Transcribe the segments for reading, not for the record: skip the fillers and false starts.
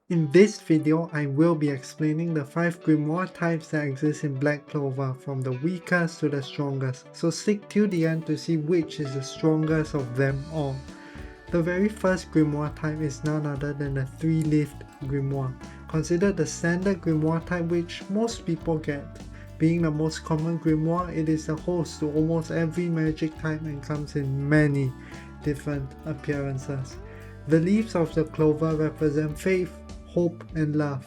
In this video, I will be explaining the 5 Grimoire types that exist in Black Clover from the weakest to the strongest, so stick till the end to see which is the strongest of them all. The very first Grimoire type is none other than the 3-leafed Grimoire, considered the standard Grimoire type which most people get. Being the most common Grimoire, it is the host to almost every magic type and comes in many different appearances. The leaves of the clover represent faith, hope and love.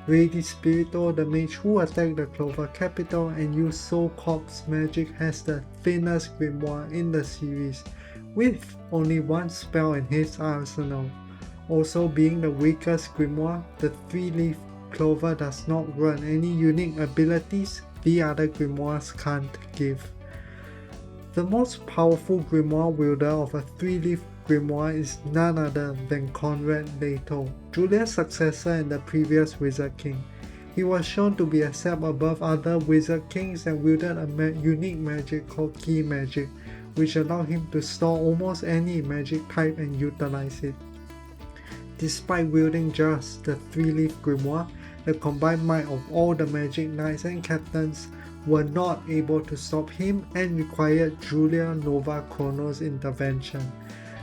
Lady Spirito, the mage who attacked the clover capital and used Soul Corpse magic, has the thinnest grimoire in the series, with only one spell in his arsenal. Also being the weakest grimoire, the 3-leaf clover does not run any unique abilities the other grimoires can't give. The most powerful grimoire wielder of a 3-leaf grimoire is none other than Conrad Leto, Julia's successor and the previous Wizard King. He was shown to be a step above other Wizard Kings and wielded a unique magic called Key Magic, which allowed him to store almost any magic type and utilize it. Despite wielding just the 3-leaf grimoire, the combined might of all the magic knights and captains were not able to stop him and required Julia Nova Chrono's intervention.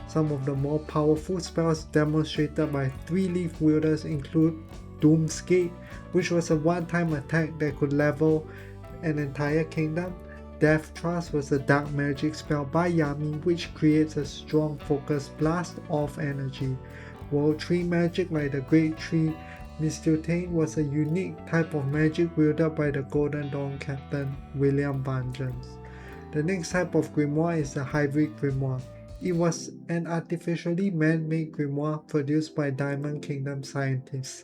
Some of the more powerful spells demonstrated by 3-leaf wielders include Doomsgate, which was a one-time attack that could level an entire kingdom. Death Trust was a dark magic spell by Yami which creates a strong focused blast of energy. World Tree magic like the Great Tree Mistutane was a unique type of magic wielded by the Golden Dawn captain William Vengeance. The next type of grimoire is the Hybrid Grimoire. It was an artificially man-made grimoire produced by Diamond Kingdom scientists.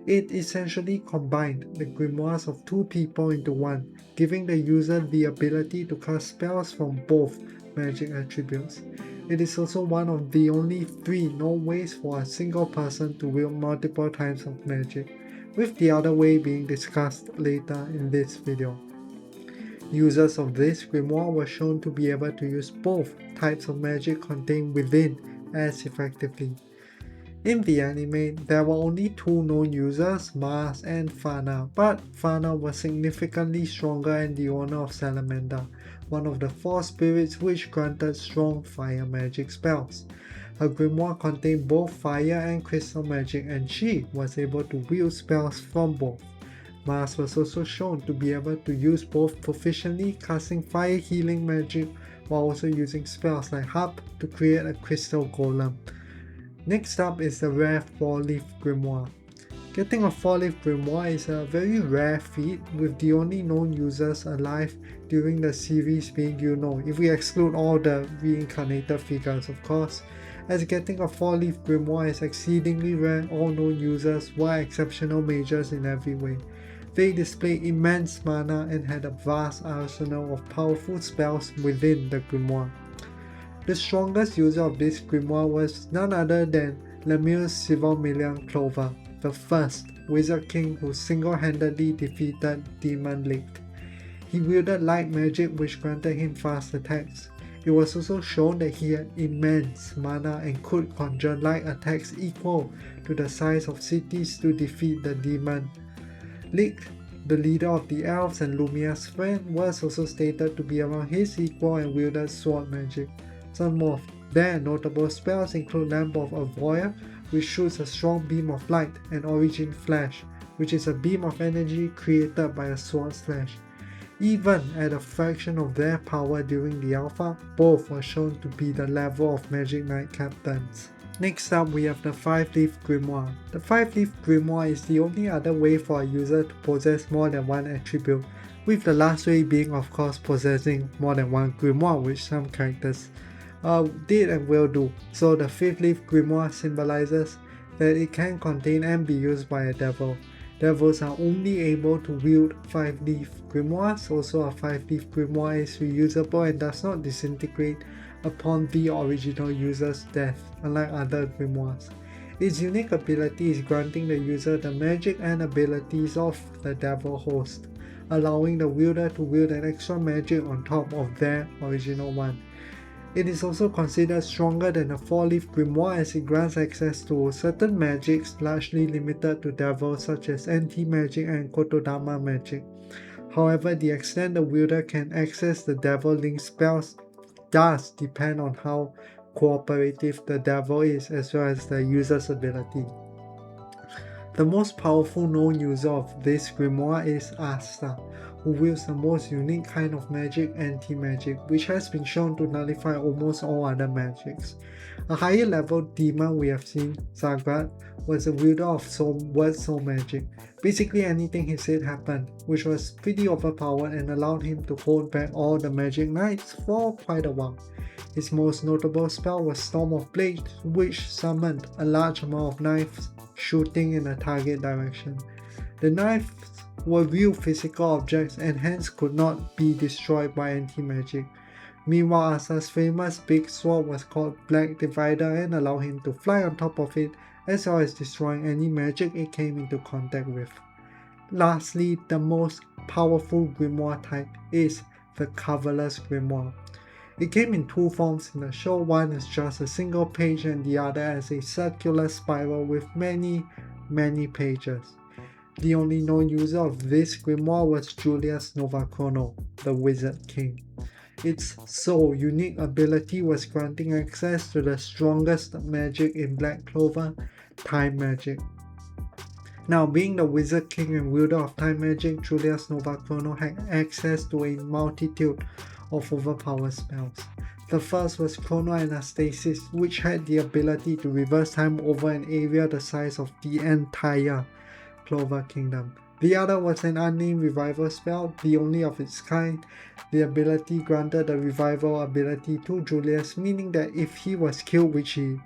It essentially combined the grimoires of two people into one, giving the user the ability to cast spells from both magic attributes. It is also one of the only 3 known ways for a single person to wield multiple types of magic, with the other way being discussed later in this video. Users of this grimoire were shown to be able to use both types of magic contained within as effectively. In the anime, there were only 2 known users, Mars and Fana, but Fana was significantly stronger and the owner of Salamander, one of the 4 spirits which granted strong fire magic spells. Her grimoire contained both fire and crystal magic and she was able to wield spells from both. Mars was also shown to be able to use both proficiently casting fire healing magic while also using spells like Harp to create a crystal golem. Next up is the rare 4-leaf grimoire. Getting a 4-leaf grimoire is a very rare feat, with the only known users alive during the series being Yuno, if we exclude all the reincarnated figures of course, as getting a 4-leaf grimoire is exceedingly rare. All known users were exceptional mages in every way. They displayed immense mana and had a vast arsenal of powerful spells within the grimoire. The strongest user of this grimoire was none other than Lemieux's Silvermillion Clover, the first Wizard King who single-handedly defeated Demon Licht. He wielded light magic which granted him fast attacks. It was also shown that he had immense mana and could conjure light attacks equal to the size of cities to defeat the demon. Licht, the leader of the elves and Lumia's friend, was also stated to be around his equal and wielded sword magic. Some of their notable spells include Lamp of Avoya, which shoots a strong beam of light, and Origin Flash, which is a beam of energy created by a sword slash. Even at a fraction of their power during the alpha, both were shown to be the level of Magic Knight captains. Next up we have the 5-leaf grimoire. The 5-leaf grimoire is the only other way for a user to possess more than one attribute, with the last way being of course possessing more than one grimoire, which some characters did and will do. So the 5th-leaf grimoire symbolizes that it can contain and be used by a devil. Devils are only able to wield 5-leaf grimoires. Also a 5-leaf grimoire is reusable and does not disintegrate upon the original user's death, unlike other grimoires. Its unique ability is granting the user the magic and abilities of the devil host, allowing the wielder to wield an extra magic on top of their original one. It is also considered stronger than a 4-leaf grimoire as it grants access to certain magics largely limited to devils such as anti-magic and kotodama magic. However, the extent the wielder can access the devil-linked spells does depend on how cooperative the devil is as well as the user's ability. The most powerful known user of this grimoire is Asta, who wields the most unique kind of magic, anti-magic, which has been shown to nullify almost all other magics. A higher level demon we have seen, Zagrad, was a wielder of word soul magic. Basically anything he said happened, which was pretty overpowered and allowed him to hold back all the magic knights for quite a while. His most notable spell was Storm of Blades, which summoned a large amount of knives shooting in a target direction. The knives were real physical objects and hence could not be destroyed by anti-magic. Meanwhile, Asa's famous big sword was called Black Divider and allowed him to fly on top of it as well as destroying any magic it came into contact with. Lastly, the most powerful grimoire type is the Coverless Grimoire. It came in two forms in the show, one is just a single page and the other as a circular spiral with many pages. The only known user of this grimoire was Julius Novachrono, the Wizard King. Its sole unique ability was granting access to the strongest magic in Black Clover, Time Magic. Now, being the Wizard King and wielder of time magic, Julius Novachrono had access to a multitude of overpowered spells. The first was Chrono Anastasis, which had the ability to reverse time over an area the size of the entire Clover Kingdom. The other was an unnamed revival spell, the only of its kind. The ability granted the revival ability to Julius, meaning that if he was killed, which he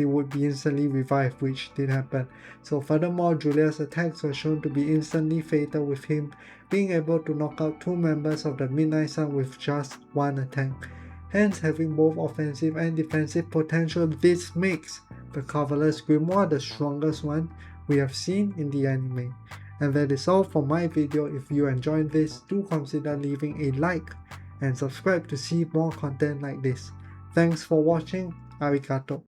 would be instantly revived, which did happen. So furthermore, Julius' attacks were shown to be instantly fatal, with him being able to knock out 2 members of the Midnight Sun with just one attack. Hence, having both offensive and defensive potential, this makes the Coverless Grimoire the strongest one we have seen in the anime. And that is all for my video. If you enjoyed this, do consider leaving a like and subscribe to see more content like this. Thanks for watching. Arigato.